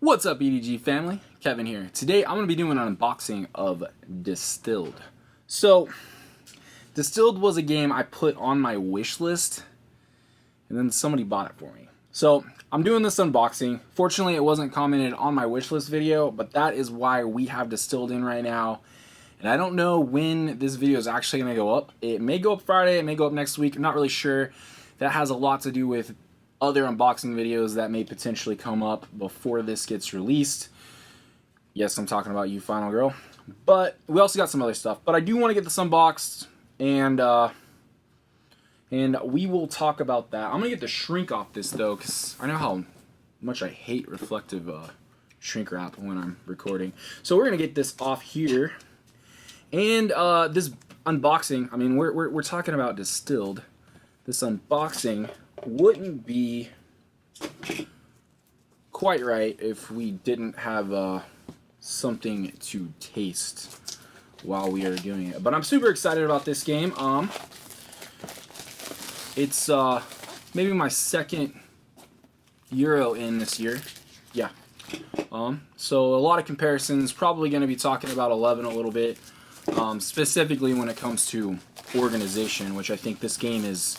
What's up, E.D.G family? Kevin here. Today I'm going to be doing an unboxing of Distilled. So, Distilled was a game I put on my wish list, and then somebody bought it for me. So, I'm doing this unboxing. Fortunately, it wasn't commented on my wish list video, but that is why we have Distilled in right now. And I don't know when this video is actually going to go up. It may go up Friday, it may go up next week. I'm not really sure. That has a lot to do with other unboxing videos that may potentially come up before this gets released. Yes, I'm talking about you, Final Girl. But we also got some other stuff. But I do want to get this unboxed, and we will talk about that. I'm going to get the shrink off this, though, because I know how much I hate reflective shrink wrap when I'm recording. So we're going to get this off here. And this unboxing, I mean, we're talking about Distilled. This unboxing wouldn't be quite right if we didn't have something to taste while we are doing it. But I'm super excited about this game. It's maybe my second Euro in this year. Yeah. So a lot of comparisons. Probably going to be talking about 11 a little bit, specifically when it comes to organization, which I think this game is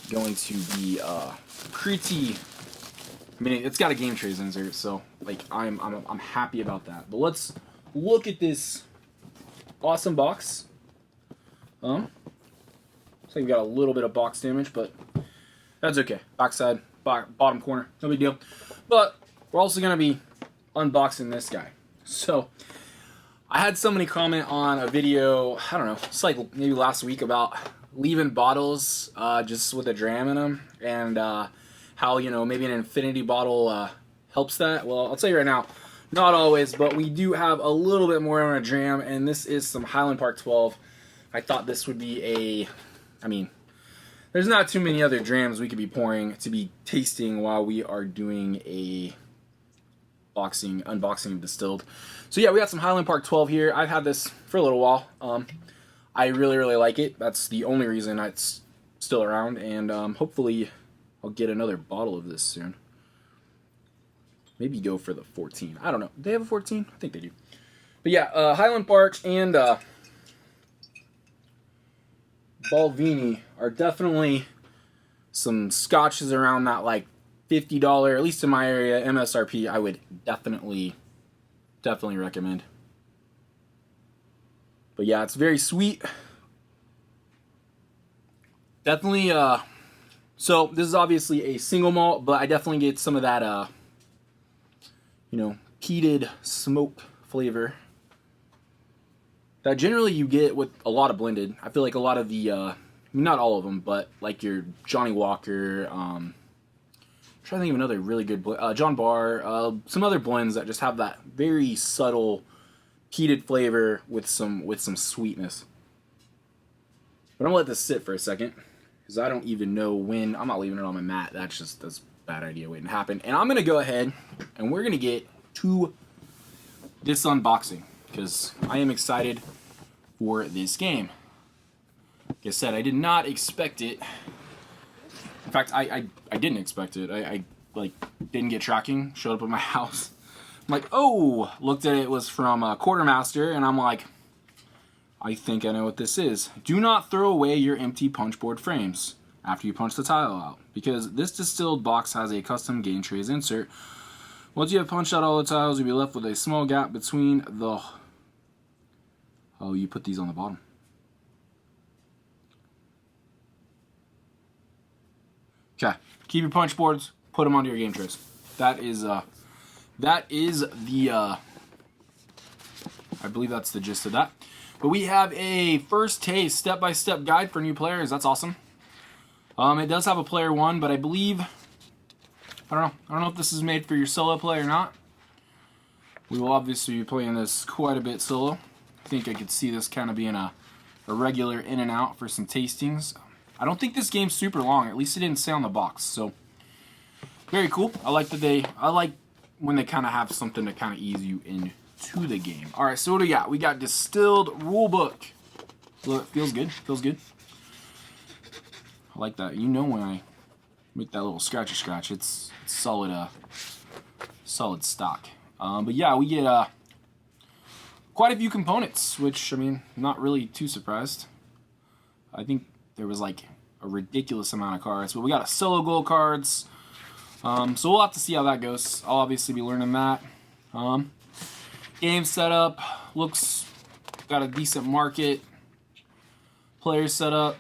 going to be pretty. I mean, it's got a game trays insert, so like I'm happy about that. But let's look at this awesome box. Looks like we got a little bit of box damage, but that's okay. Backside, bottom corner, no big deal. But we're also gonna be unboxing this guy. So I had somebody comment on a video, I don't know, it's like maybe last week, about leaving bottles just with a dram in them, and how, you know, maybe an infinity bottle helps that. Well, I'll tell you right now, not always, but we do have a little bit more on a dram, and this is some Highland Park 12. I thought this would be I mean, there's not too many other drams we could be pouring to be tasting while we are doing a unboxing of Distilled. So yeah, we got some Highland Park 12 here. I've had this for a little while. I really like it. That's the only reason it's still around, and hopefully I'll get another bottle of this soon. Maybe go for the 14. I don't know. Do they have a 14? I think they do. But yeah, Highland Park and Balvenie are definitely some scotches around that like $50, at least in my area, MSRP. I would definitely recommend. But yeah, it's very sweet. Definitely, so this is obviously a single malt, but I definitely get some of that, you know, peated smoke flavor that generally you get with a lot of blended. I feel like a lot of the, not all of them, but like your Johnny Walker, I'm trying to think of another really good blend, John Barr, some other blends that just have that very subtle peated flavor with some sweetness. But I'm gonna let this sit for a second, because I don't even know when. I'm not leaving it on my mat. That's a bad idea waiting to happen. And I'm gonna go ahead and we're gonna get to this unboxing, because I am excited for this game. Like I said, I did not expect it. In fact, I didn't expect it. I like didn't get tracking. Showed up at my house. I'm like, oh, looked at it, it was from Quartermaster, and I'm like, I think I know what this is. Do not throw away your empty punchboard frames after you punch the tile out, because this Distilled box has a custom game trays insert. Once you have punched out all the tiles, you'll be left with a small gap between the... Oh, you put these on the bottom. Okay, keep your punch boards, put them onto your game trays. That is the, I believe that's the gist of that. But we have a first taste step-by-step guide for new players. That's awesome. It does have a player one, but I believe, I don't know if this is made for your solo play or not. We will obviously be playing this quite a bit solo. I think I could see this kind of being a regular in and out for some tastings. I don't think this game's super long. At least it didn't say on the box. So very cool. I like when they kind of have something to kind of ease you into the game. All right, so what do we got? We got Distilled rulebook. Look, feels good. Feels good. I like that. You know when I make that little scratchy scratch, it's solid solid stock. But yeah, we get quite a few components, which, I mean, not really too surprised. I think there was like a ridiculous amount of cards, but we got a solo gold cards. So we'll have to see how that goes. I'll obviously be learning that. Game setup looks, got a decent market. Player setup,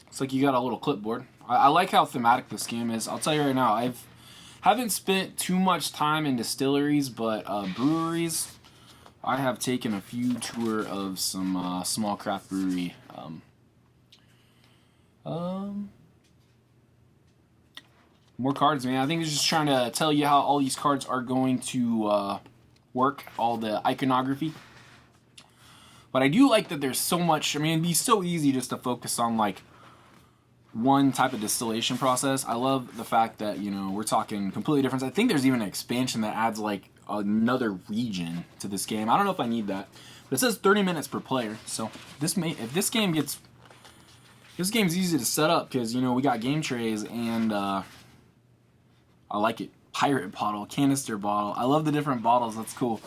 it's like you got a little clipboard. I like how thematic this game is. I'll tell you right now, haven't spent too much time in distilleries, but breweries, I have taken a few tour of some small craft brewery. More cards, man. I think it's just trying to tell you how all these cards are going to work, all the iconography. But I do like that there's so much. I mean, it'd be so easy just to focus on like one type of distillation process. I love the fact that, you know, we're talking completely different. I think there's even an expansion that adds like another region to this game. I don't know if I need that, but it says 30 minutes per player. So if this game's easy to set up because, you know, we got game trays and I like it. Pirate bottle, canister bottle. I love the different bottles. That's cool.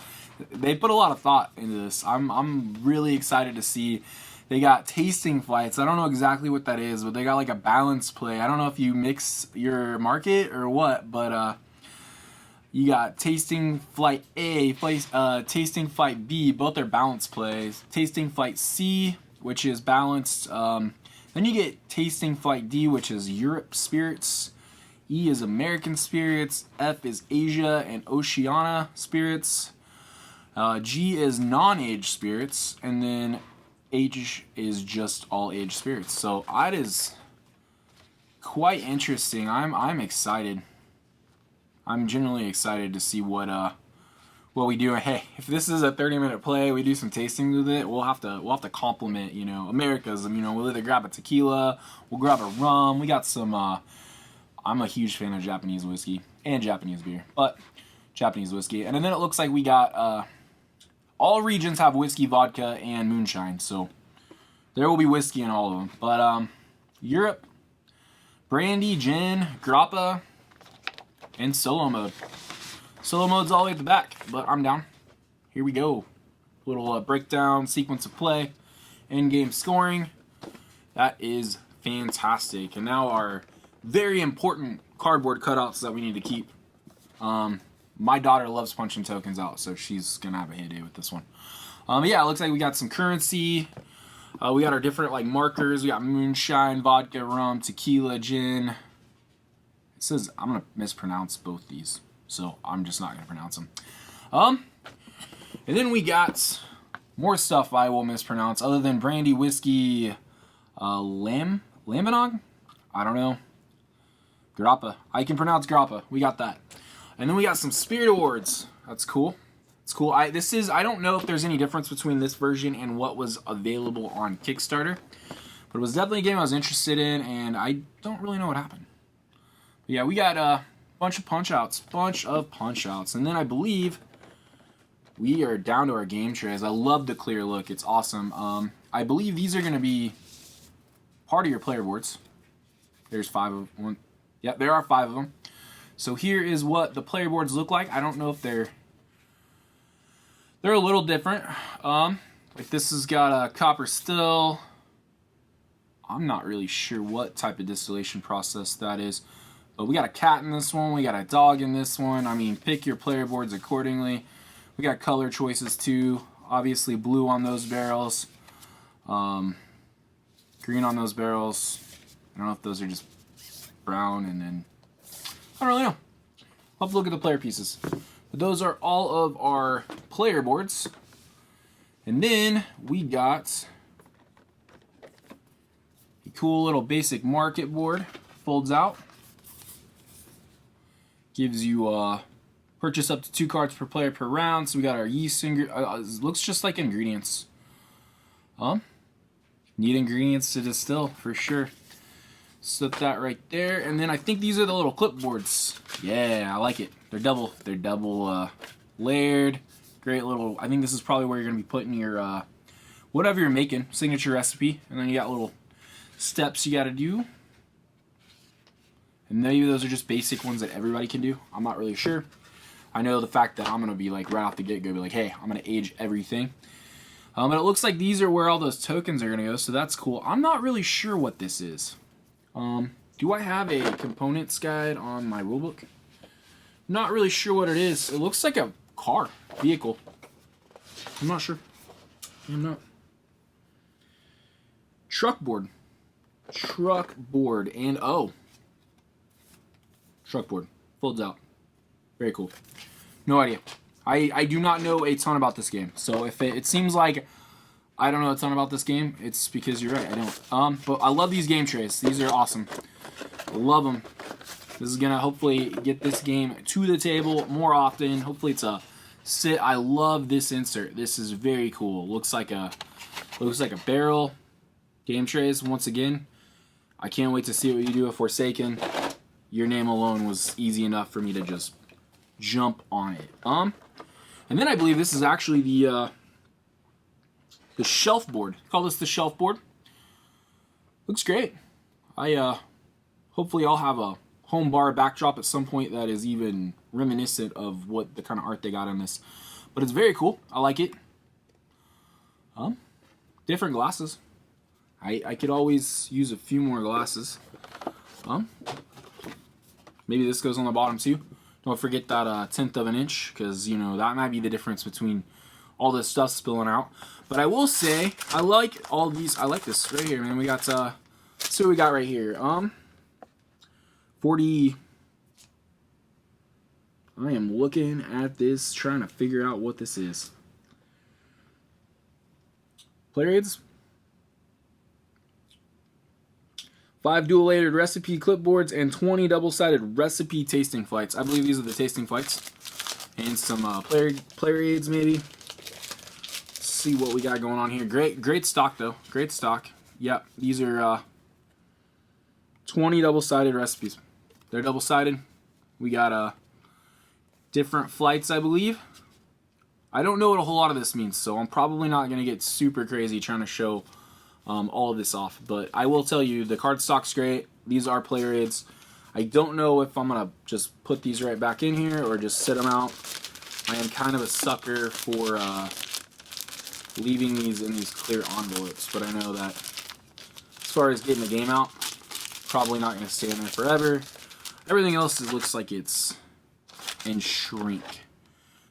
They put a lot of thought into this. I'm really excited to see. They got tasting flights. I don't know exactly what that is, but they got like a balance play. I don't know if you mix your market or what, but you got tasting flight A, tasting flight B. Both are balance plays. Tasting flight C, which is balanced. Then you get tasting flight D, which is Europe spirits. E is American spirits. F is Asia and Oceania spirits. G is non-aged spirits, and then H is just all aged spirits. So that is quite interesting. I'm excited. I'm genuinely excited to see what we do. Hey, if this is a 30-minute play, we do some tastings with it. We'll have to compliment, you know, America's. You know, we'll either grab a tequila, we'll grab a rum. We got some. I'm a huge fan of Japanese whiskey and Japanese beer, but Japanese whiskey. And then it looks like we got all regions have whiskey, vodka, and moonshine. So there will be whiskey in all of them. But Europe, brandy, gin, grappa, and solo mode. Solo mode's all the way at the back, but I'm down. Here we go. Little breakdown, sequence of play, in-game scoring. That is fantastic. And now our very important cardboard cutouts that we need to keep. My daughter loves punching tokens out, so she's going to have a heyday with this one. Yeah, it looks like we got some currency. We got our different like markers. We got moonshine, vodka, rum, tequila, gin. It says, I'm going to mispronounce both these, so I'm just not going to pronounce them. And then we got more stuff I will mispronounce other than brandy, whiskey, lambanog? I don't know. Grappa. I can pronounce grappa. We got that. And then we got some spirit awards. That's cool. It's cool. I don't know if there's any difference between this version and what was available on Kickstarter, but it was definitely a game I was interested in, and I don't really know what happened. But yeah, we got a bunch of punch outs, and then I believe we are down to our game trays. I love the clear look. It's awesome. I believe these are going to be part of your player boards. There's 5 of them. Yep, there are 5 of them. So here is what the player boards look like. I don't know if they're a little different. Like this has got a copper still. I'm not really sure what type of distillation process that is. But we got a cat in this one. We got a dog in this one. I mean, pick your player boards accordingly. We got color choices too. Obviously blue on those barrels. Green on those barrels. I don't know if those are just brown, and then I don't really know. I'll have to look at the player pieces. But those are all of our player boards. And then we got a cool little basic market board. Folds out. Gives you purchase up to 2 cards per player per round. So we got our yeast looks just like ingredients. Need ingredients to distill for sure. Slip that right there, and then I think these are the little clipboards. Yeah, I like it. They're double layered. Great little. I think this is probably where you're gonna be putting your whatever you're making, signature recipe, and then you got little steps you got to do. And maybe those are just basic ones that everybody can do. I'm not really sure. I know the fact that I'm going to be like right off the get-go, be like, hey, I'm going to age everything. But it looks like these are where all those tokens are going to go, so that's cool. I'm not really sure what this is. Do I have a components guide on my rulebook? Not really sure what it is. It looks like a car, vehicle. I'm not sure. I'm not. Truck board. Truck board. And, oh. Truck board. Folds out. Very cool. No idea. I do not know a ton about this game. So if it seems like I don't know a ton about this game, it's because you're right. I don't. But I love these game trays. These are awesome. Love them. This is going to hopefully get this game to the table more often. Hopefully it's a sit. I love this insert. This is very cool. Looks like a barrel. Game trays once again. I can't wait to see what you do with Forsaken. Your name alone was easy enough for me to just jump on it. And then I believe this is actually the shelf board. Call this the shelf board. Looks great. Hopefully I'll have a home bar backdrop at some point that is even reminiscent of what the kind of art they got in this. But it's very cool. I like it. Different glasses. I could always use a few more glasses. Maybe this goes on the bottom too. Don't forget that 1/10 of an inch, because you know that might be the difference between all this stuff spilling out. But I will say I like all these. I like this right here, man. We got let's see what we got right here. 40. I am looking at this, trying to figure out what this is. Player aids. 5 dual-layered recipe clipboards and 20 double-sided recipe tasting flights. I believe these are the tasting flights. And some player aids, maybe. Let's see what we got going on here. Great stock, though. Great stock. Yep, these are 20 double-sided recipes. They're double-sided. We got different flights, I believe. I don't know what a whole lot of this means, so I'm probably not going to get super crazy trying to show all of this off. But I will tell you, the card stock's great. These are player aids. I don't know if I'm going to just put these right back in here or just sit them out. I am kind of a sucker for leaving these in these clear envelopes, but I know that as far as getting the game out, probably not going to stay in there forever. Everything else looks like it's in shrink.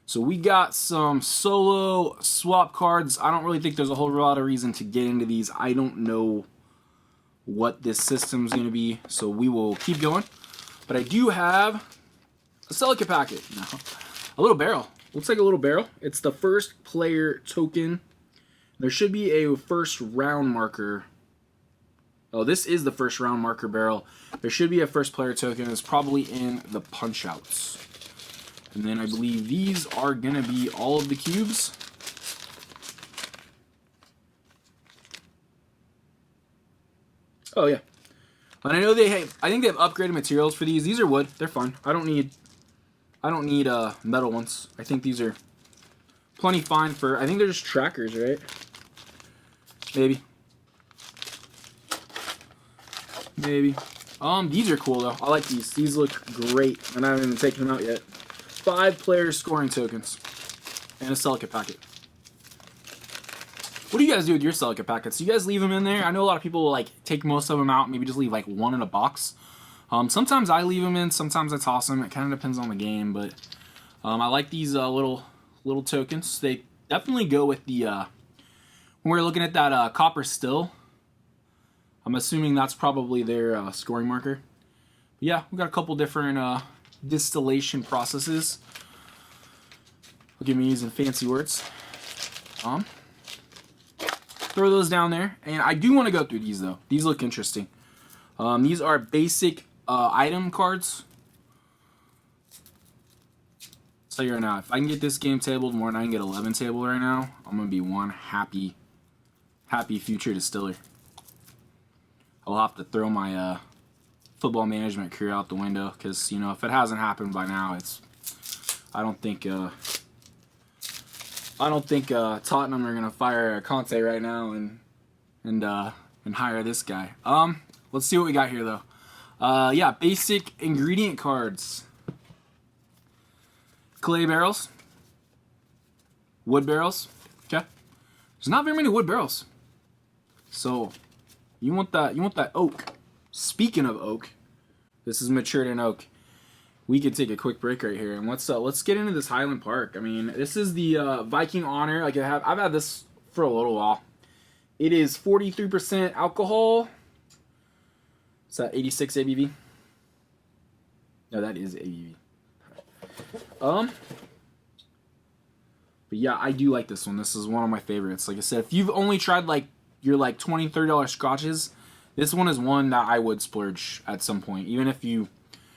So we got some solo swap cards. I don't really think there's a whole lot of reason to get into these. I don't know what this system's going to be, so we will keep going. But I do have a Celica packet. No, a little barrel. Looks like a little barrel. It's the first player token. There should be a first round marker. Oh, this is the first round marker barrel. There should be a first player token. It's probably in the punch outs. And then I believe these are going to be all of the cubes. Oh, yeah. And I know I think they have upgraded materials for these. These are wood. They're fun. I don't need metal ones. I think these are plenty fine for, I think they're just trackers, right? Maybe. These are cool, though. I like these. These look great. And I haven't even taken them out yet. 5 player scoring tokens and a Celica packet. What do you guys do with your Celica packets? Do you guys leave them in there? I know a lot of people will like take most of them out, maybe just leave like one in a box. Sometimes I leave them in, sometimes I toss them. It kind of depends on the game, but I like these little tokens. They definitely go with the when we're looking at that copper still. I'm assuming that's probably their scoring marker. But yeah, we got a couple different distillation processes. Look at me using fancy words. Throw those down there, and I do want to go through these though. These look interesting. These are basic item cards. So right now, if I can get this game tabled more than I can get 11 tabled right now, I'm gonna be one happy future distiller. I'll have to throw my football management career out the window, because you know, if it hasn't happened by now, I don't think Tottenham are gonna fire Conte right now and hire this guy. Let's see what we got here though. Yeah, basic ingredient cards. clay barrels, wood barrels. Okay, there's not very many wood barrels, so you want that oak. Speaking of oak, this is matured in oak. We could take a quick break right here, and let's get into this Highland Park. I mean, this is the Viking Honor. Like I've had this for a little while. It is 43% alcohol. Is that 86 ABV? No, that is ABV. But yeah, I do like this one. This is one of my favorites. Like I said, if you've only tried like your like $20, $30 scotches, this one is one that I would splurge at some point, even if you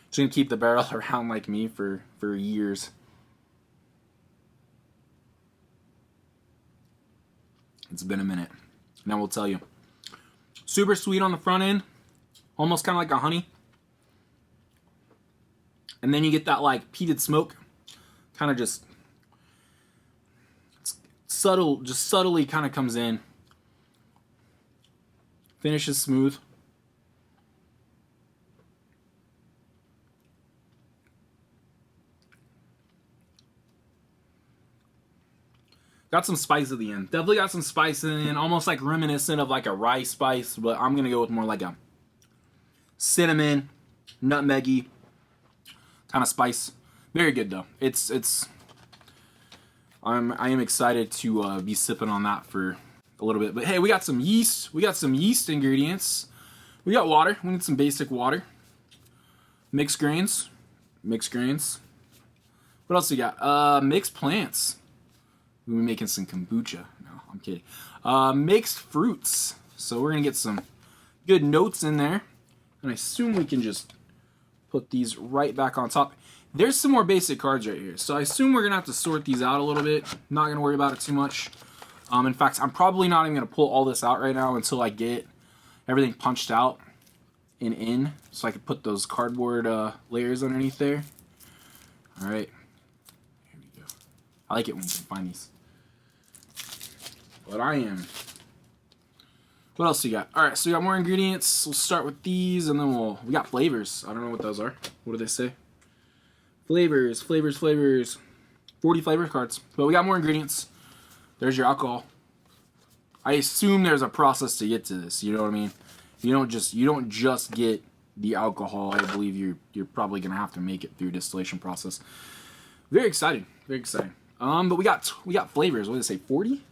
just gonna keep the barrel around like me for years. It's been a minute. Now we'll tell you. Super sweet on the front end, almost kind of like a honey. And then you get that like peated smoke, kind of just subtle, just subtly kind of comes in. Finishes smooth. Got some spice at the end. Definitely got some spice in the end, almost like reminiscent of like a rye spice, but I'm gonna go with more like a cinnamon, nutmeggy kind of spice. Very good though. I am excited to be sipping on that for a little bit. But hey, we got some yeast. We got some yeast ingredients. We got water. We need some basic water. Mixed grains. Mixed grains. What else we got? Mixed plants. We're making some kombucha. No, I'm kidding. Mixed fruits. So we're gonna get some good notes in there. And I assume we can just put these right back on top. There's some more basic cards right here. So I assume we're gonna have to sort these out a little bit. Not gonna worry about it too much. In fact, I'm probably not even gonna pull all this out right now until I get everything punched out and in, so I can put those cardboard layers underneath there. All right, here we go. I like it when you can find these. But I am. What else we got? All right, so we got more ingredients. We'll start with these, and then we got flavors. I don't know what those are. What do they say? Flavors. 40 flavor cards. But we got more ingredients. There's your alcohol. I assume there's a process to get to this. You know what I mean? You don't just get the alcohol. I believe you're probably gonna have to make it through a distillation process. Very exciting. Very exciting. But we got flavors. What did it say? 40?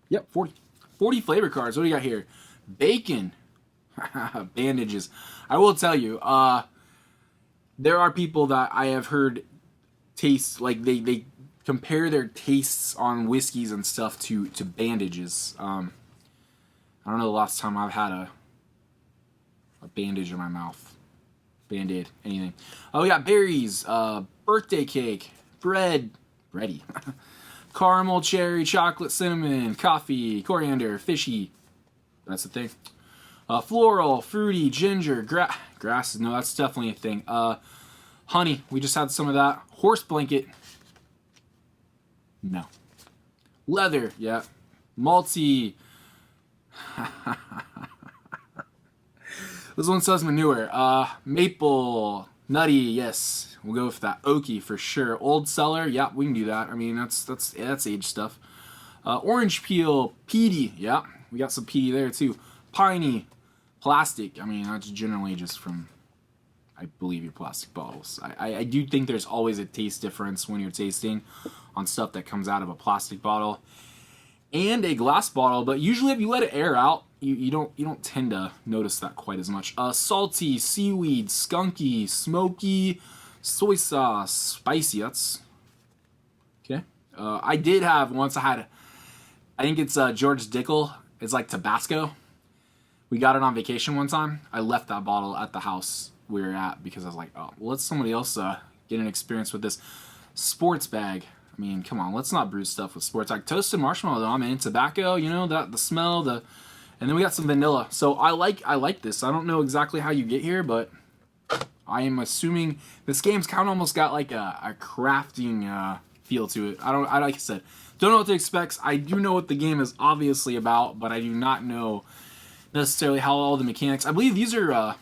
Yep, 40. 40 flavor cards. What do you got here? Bacon. Bandages. I will tell you, there are people that I have heard taste, like they compare their tastes on whiskeys and stuff to bandages. I don't know the last time I've had a bandage in my mouth. Band-Aid, anything. Oh, we got berries, birthday cake, bready. Caramel, cherry, chocolate, cinnamon, coffee, coriander, fishy. That's the thing. Floral, fruity, ginger, grass. No, that's definitely a thing. Honey, we just had some of that. Horse blanket. No. Leather, yeah. Malty. This one says manure. Maple, nutty, yes. We'll go with that. Oaky for sure. Old cellar, yeah, we can do that. I mean, that's age stuff. Orange peel, peaty, yeah. We got some peaty there too. Piney, plastic. I mean, that's generally just from, I believe, your plastic bottles. I do think there's always a taste difference when you're tasting on stuff that comes out of a plastic bottle and a glass bottle, but usually if you let it air out, you don't tend to notice that quite as much. Salty, seaweed, skunky, smoky, soy sauce, spicy. That's okay. I did have once. I think it's George Dickel. It's like Tabasco. We got it on vacation one time. I left that bottle at the house we were at because I was like, oh, well, let somebody else get an experience with this. Sports bag. I mean, come on, let's not brew stuff with sports bag. Toasted marshmallow though, I mean, tobacco, you know, that the smell, and then we got some vanilla. So I like this. I don't know exactly how you get here, but I am assuming this game's kind of almost got like a crafting feel to it. I like I said, don't know what to expect. I do know what the game is obviously about, but I do not know necessarily how all the mechanics. I believe these are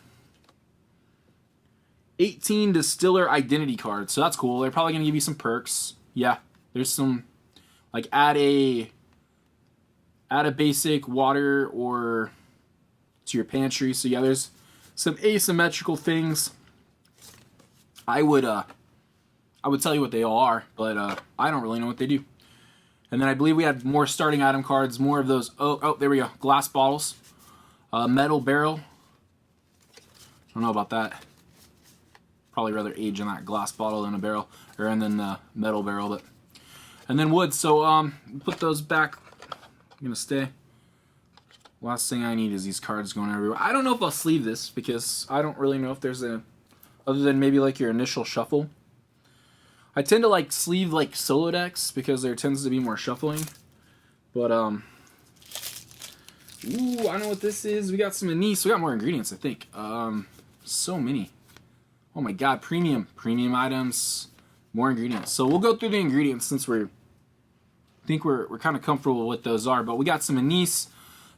18 distiller identity cards. So that's cool. They're probably going to give you some perks. Yeah, there's some, like add a basic water or to your pantry. So yeah, there's some asymmetrical things. I would tell you what they all are, but I don't really know what they do. And then I believe we had more starting item cards, more of those. Oh, there we go. Glass bottles, metal barrel. I don't know about that. Probably rather age in that glass bottle than a barrel, or and then the metal barrel. But and then wood. So put those back. I'm gonna stay. Last thing I need is these cards going everywhere. I don't know if I'll sleeve this because I don't really know if there's a, other than maybe like your initial shuffle. I tend to like sleeve like solo decks because there tends to be more shuffling. But ooh, I know what this is. We got some anise. We got more ingredients, I think. So many. Oh my god, premium items, more ingredients. So we'll go through the ingredients since we're kind of comfortable with what those are. But we got some anise.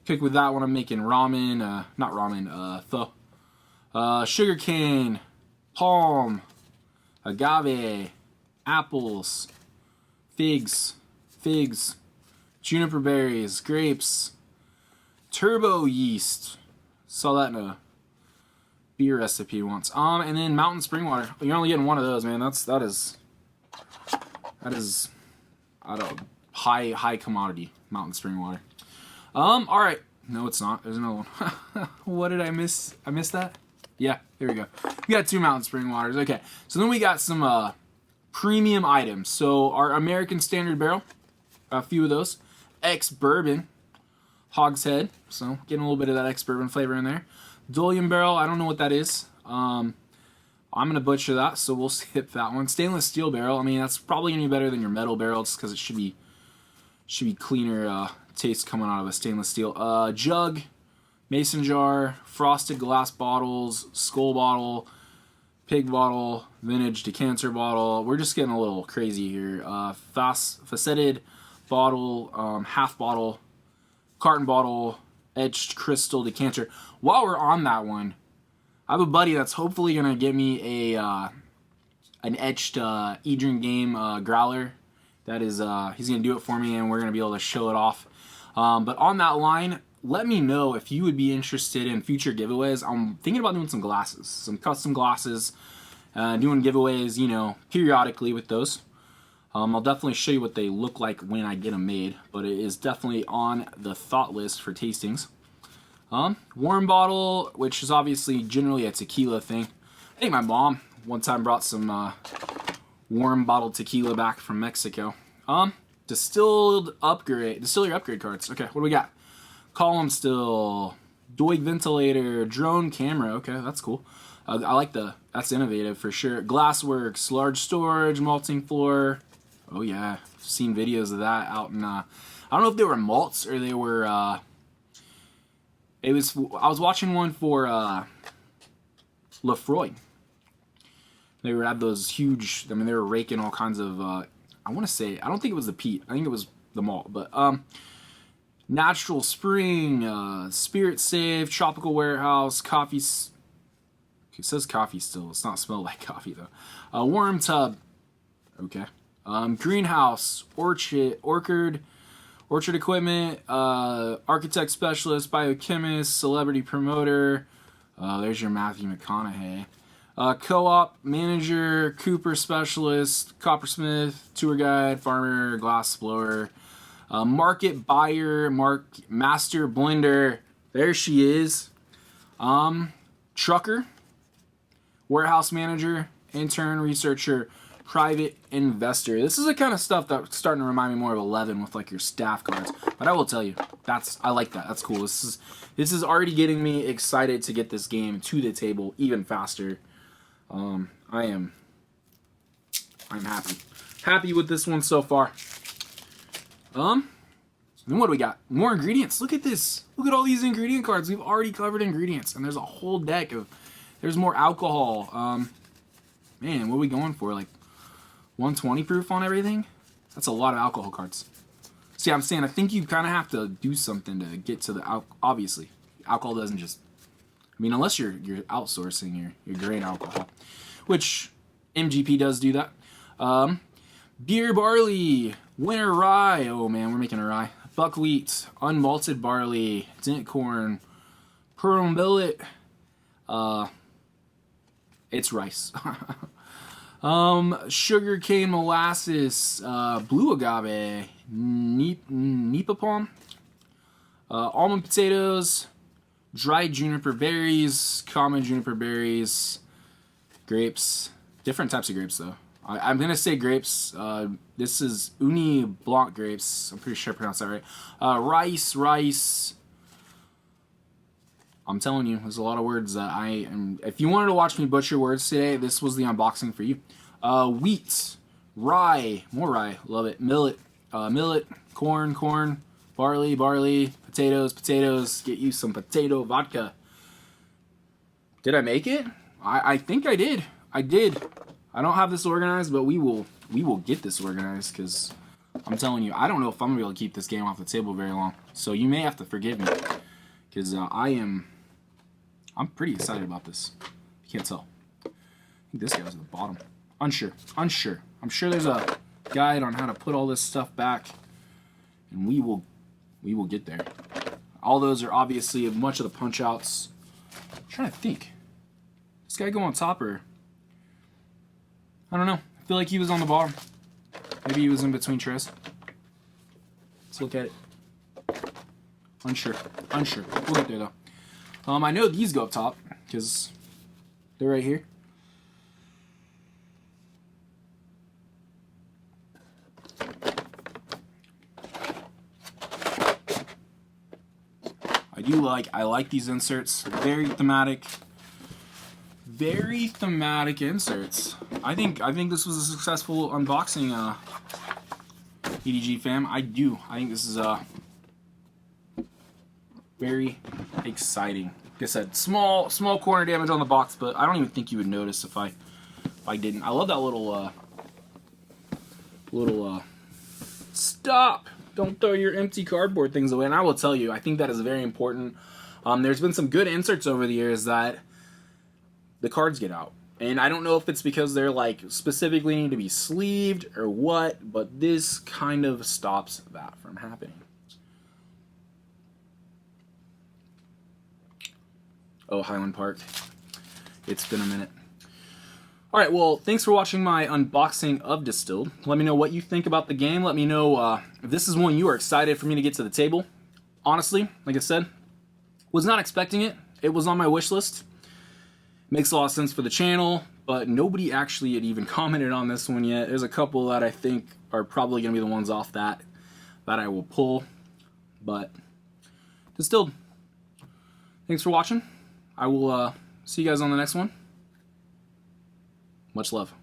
Cook with that one. I'm making ramen, not ramen, pho. Sugar cane, palm, agave, apples, figs, juniper berries, grapes, turbo yeast. Saw that in a beer recipe once. And then mountain spring water. You're only getting one of those, man. That is I don't high commodity mountain spring water. All right. No, it's not. There's another one. What did I miss? I missed that? Yeah, here we go. We got 2 mountain spring waters. Okay. So then we got some premium items. So our American Standard Barrel, a few of those. Ex-Bourbon, Hogshead. So getting a little bit of that ex-Bourbon flavor in there. Dolium Barrel, I don't know what that is. I'm going to butcher that, so we'll skip that one. Stainless Steel Barrel, I mean, that's probably going to be better than your metal barrel just because it should be cleaner taste coming out of a stainless steel. Jug, mason jar, frosted glass bottles, skull bottle, pig bottle, vintage decanter bottle. We're just getting a little crazy here. Faceted bottle, half bottle, carton bottle, etched crystal decanter. While we're on that one, I have a buddy that's hopefully gonna get me an etched E.D.G game growler. That is, he's gonna do it for me, and we're gonna be able to show it off. But on that line, let me know if you would be interested in future giveaways. I'm thinking about doing some glasses, some custom glasses, doing giveaways, you know, periodically with those. I'll definitely show you what they look like when I get them made, but it is definitely on the thought list for tastings. Warm bottle, which is obviously generally a tequila thing. I think my mom one time brought some warm bottle tequila back from Mexico. Distilled upgrade, distillery upgrade cards. Okay, what do we got? Column still, Doig ventilator, drone camera. Okay, that's cool. I like that's innovative for sure. Glassworks, large storage, malting floor. Oh yeah, I've seen videos of that out in, I don't know if they were malts or they were, I was watching one for, Lefroy. They would have those huge, I mean, they were raking all kinds of, I want to say, I don't think it was the peat, I think it was the malt, but, Natural Spring, Spirit Save, Tropical Warehouse, coffee, it says coffee still, it's not smelled like coffee though. Warm tub, okay. Greenhouse, orchard equipment, architect specialist, biochemist, celebrity promoter. There's your Matthew McConaughey. Co-op manager, Cooper specialist, coppersmith, tour guide, farmer, glass blower, market buyer, master blender. There she is. Trucker, warehouse manager, intern, researcher, private investor. This is the kind of stuff that's starting to remind me more of 11 with like your staff cards. But I will tell you, I like that. That's cool. This is already getting me excited to get this game to the table even faster. I'm happy with this one so far. Then what do we got? More ingredients. Look at this. Look at all these ingredient cards. We've already covered ingredients, and there's a whole deck of. There's more alcohol. Man, what are we going for? Like 120 proof on everything? That's a lot of alcohol cards. See, I'm saying I think you kind of have to do something to get to the obviously, alcohol doesn't just. I mean, unless you're outsourcing your grain alcohol. which MGP does do that. Beer barley, winter rye. Oh man, we're making a rye. Buckwheat, unmalted barley, dent corn, pearl millet. It's rice. Sugar cane molasses, blue agave, nipa palm, almond potatoes, dried juniper berries, common juniper berries, grapes, different types of grapes though. I'm gonna say grapes. This is Uni Blanc grapes. I'm pretty sure I pronounced that right. Rice. I'm telling you, there's a lot of words that I am. If you wanted to watch me butcher words today, this was the unboxing for you. Wheat, rye, more rye, love it. Millet, corn, barley, potatoes. Get you some potato vodka. Did I make it? I think I did. I don't have this organized, but we will get this organized, because I'm telling you, I don't know if I'm gonna be able to keep this game off the table very long. So you may have to forgive me, because I'm pretty excited about this. You can't tell. I think this guy's at the bottom. Unsure. I'm sure there's a guide on how to put all this stuff back, and we will get there. All those are obviously much of the punch outs. I'm trying to think. This guy go on top, or I don't know. I feel like he was on the bottom. Maybe he was in between trays. Let's look at it. Unsure. We'll get there though. I know these go up top because they're right here. I like these inserts. Very thematic inserts. I think this was a successful unboxing, E.D.G fam. I think this is very exciting. Like I said, small corner damage on the box, but I don't even think you would notice if I didn't. I love that little stop. Don't throw your empty cardboard things away. And I will tell you, I think that is very important. There's been some good inserts over the years that the cards get out. And I don't know if it's because they're like specifically need to be sleeved or what, but this kind of stops that from happening. Oh, Highland Park. It's been a minute. Alright, well, thanks for watching my unboxing of Distilled. Let me know what you think about the game. Let me know if this is one you are excited for me to get to the table. Honestly, like I said, was not expecting it. It was on my wish list. Makes a lot of sense for the channel, but nobody actually had even commented on this one yet. There's a couple that I think are probably going to be the ones off that I will pull. But Distilled. Thanks for watching. I will see you guys on the next one. Much love.